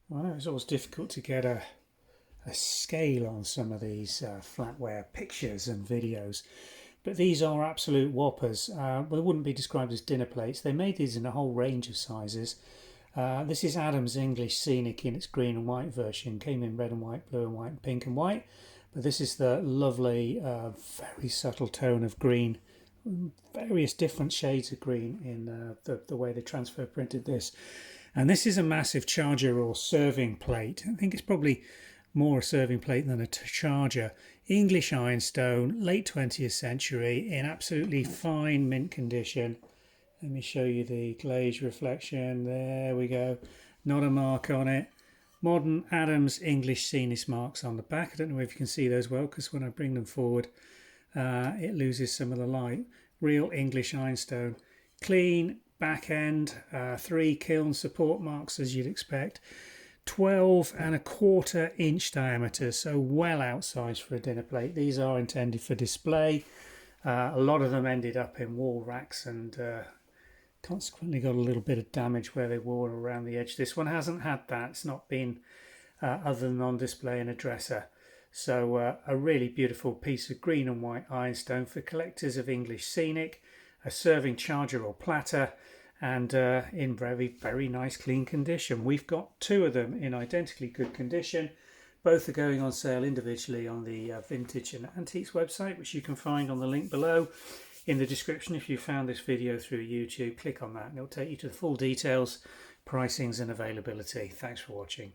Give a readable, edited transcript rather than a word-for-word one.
I know it's always difficult to get a scale on some of these flatware pictures and videos, but these are absolute whoppers. Well, they wouldn't be described as dinner plates. They made these in a whole range of sizes. This is Adams English Scenic in its green and white version. Came in red and white, blue and white, and pink and white. But this is the lovely, very subtle tone of green, various different shades of green in the way they transfer printed this. And this is a massive charger or serving plate. I think it's probably more a serving plate than a charger. English Ironstone, late 20th century, in absolutely fine mint condition. Let me show you the glaze reflection. There we go. Not a mark on it. Modern Adams English Scenic marks on the back. I don't know if you can see those well, because when I bring them forward, it loses some of the light. Real English Ironstone. Clean back end, 3 kiln support marks as you'd expect. 12.25 inch diameter, so well outsized for a dinner plate. These are intended for display. A lot of them ended up in wall racks and consequently got a little bit of damage where they wore around the edge. This one hasn't had that. It's not been other than on display in a dresser. So a really beautiful piece of green and white ironstone for collectors of English Scenic, a serving charger or platter, and in very, very nice clean condition. We've got 2 of them in identically good condition. Both are going on sale individually on the Vintage and Antiques website, which you can find on the link below in the description. If you found this video through YouTube, click on that and it'll take you to the full details, pricings and availability. Thanks for watching.